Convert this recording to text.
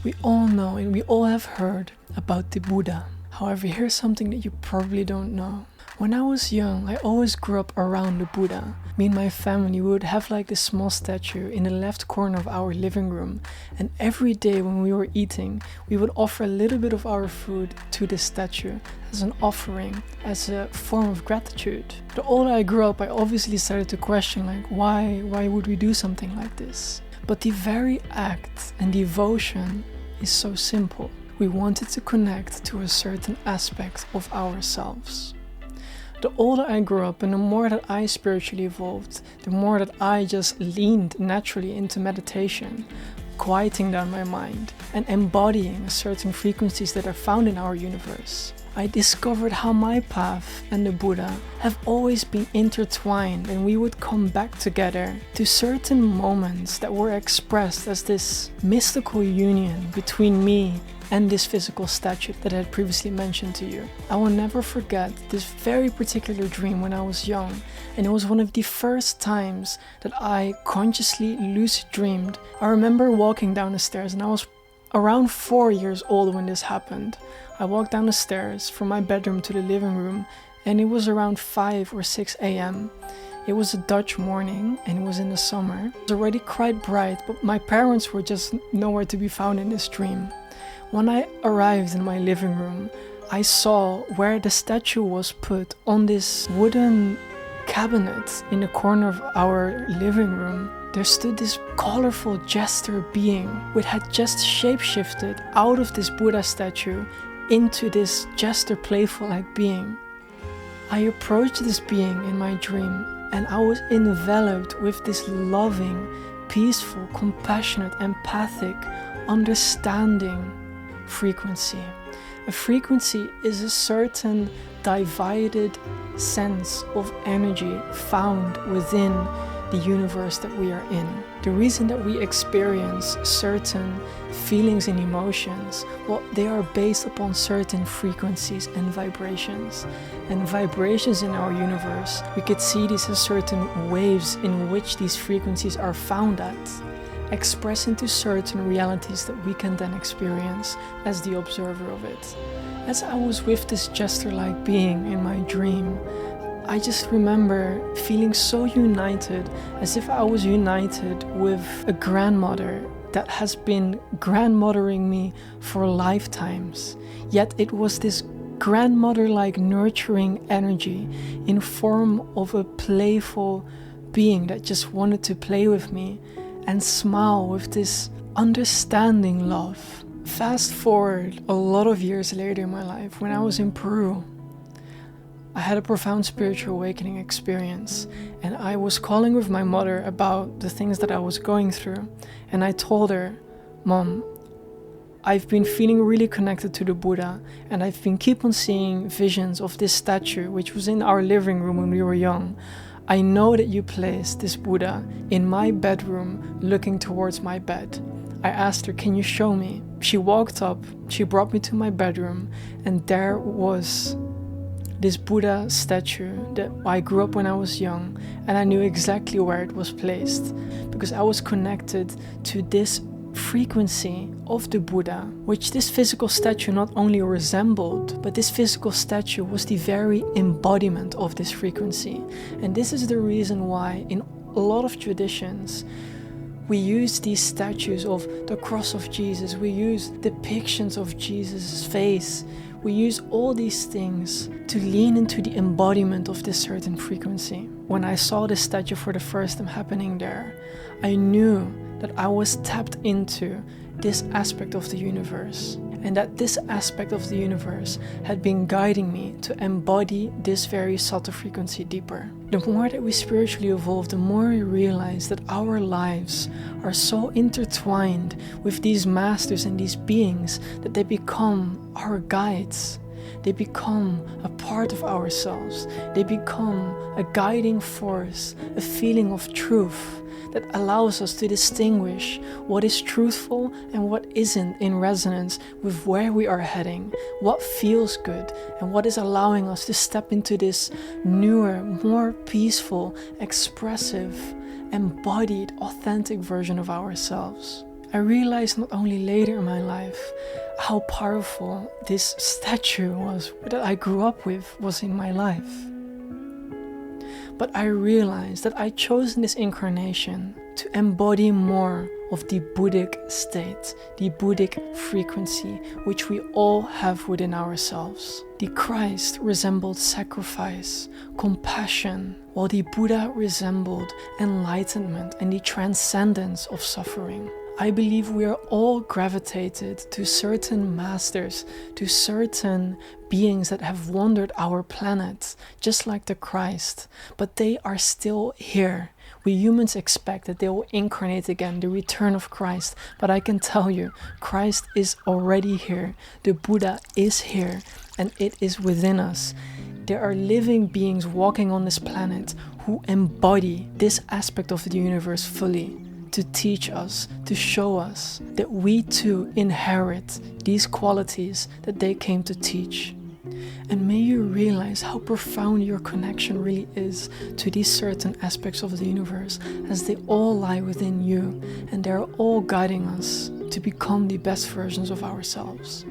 We all know and we all have heard about the Buddha. However, here's something that you probably don't know. When I was young, I always grew up around the Buddha. Me and my family would have like this small statue in the left corner of our living room, and every day when we were eating, we would offer a little bit of our food to this statue as an offering, as a form of gratitude. The older I grew up, I obviously started to question like why would we do something like this? But the very act and devotion is so simple. We wanted to connect to a certain aspect of ourselves. The older I grew up and the more that I spiritually evolved, the more that I just leaned naturally into meditation, quieting down my mind and embodying certain frequencies that are found in our universe. I discovered how my path and the Buddha have always been intertwined, and we would come back together to certain moments that were expressed as this mystical union between me and this physical statue that I had previously mentioned to you. I will never forget this very particular dream when I was young, and it was one of the first times that I consciously lucid dreamed. I remember walking down the stairs, and I was around 4 years old when this happened. I walked down the stairs from my bedroom to the living room, and it was around 5 or 6 a.m. It was a Dutch morning and it was in the summer. It was already quite bright, but my parents were just nowhere to be found in this dream. When I arrived in my living room, I saw where the statue was put on this wooden cabinet in the corner of our living room. There stood this colorful jester being which had just shapeshifted out of this Buddha statue into this jester playful-like being. I approached this being in my dream and I was enveloped with this loving, peaceful, compassionate, empathic, understanding frequency. A frequency is a certain divided sense of energy found within the universe that we are in. The reason that we experience certain feelings and emotions, well, they are based upon certain frequencies and vibrations. And vibrations in our universe, we could see these as certain waves in which these frequencies are found at, express into certain realities that we can then experience as the observer of it. As I was with this jester-like being in my dream, I just remember feeling so united, as if I was united with a grandmother that has been grandmothering me for lifetimes. Yet it was this grandmother-like nurturing energy in form of a playful being that just wanted to play with me and smile with this understanding love. Fast forward a lot of years later in my life, when I was in Peru, I had a profound spiritual awakening experience, and I was calling with my mother about the things that I was going through, and I told her, Mom, I've been feeling really connected to the Buddha, and I've been keep on seeing visions of this statue which was in our living room when we were young. I know that you placed this Buddha in my bedroom looking towards my bed. I asked her, can you show me? She walked up, she brought me to my bedroom, and there was this Buddha statue that I grew up when I was young, and I knew exactly where it was placed because I was connected to this frequency of the Buddha, which this physical statue not only resembled, but this physical statue was the very embodiment of this frequency. And this is the reason why in a lot of traditions we use these statues of the cross of Jesus, we use depictions of Jesus' face, we use all these things to lean into the embodiment of this certain frequency. When I saw this statue for the first time happening there, I knew that I was tapped into this aspect of the universe, and that this aspect of the universe had been guiding me to embody this very subtle frequency deeper. The more that we spiritually evolve, the more we realize that our lives are so intertwined with these masters and these beings that they become our guides. They become a part of ourselves. They become a guiding force, a feeling of truth that allows us to distinguish what is truthful and what isn't in resonance with where we are heading, what feels good, and what is allowing us to step into this newer, more peaceful, expressive, embodied, authentic version of ourselves. I realized not only later in my life how powerful this statue was that I grew up with was in my life. But I realized that I chose in this incarnation to embody more of the Buddhic state, the Buddhic frequency, which we all have within ourselves. The Christ resembled sacrifice, compassion, while the Buddha resembled enlightenment and the transcendence of suffering. I believe we are all gravitated to certain masters, to certain beings that have wandered our planet, just like the Christ, but they are still here. We humans expect that they will incarnate again, the return of Christ, but I can tell you, Christ is already here, the Buddha is here, and it is within us. There are living beings walking on this planet who embody this aspect of the universe fully, to teach us, to show us that we too inherit these qualities that they came to teach. And may you realize how profound your connection really is to these certain aspects of the universe, as they all lie within you and they're all guiding us to become the best versions of ourselves.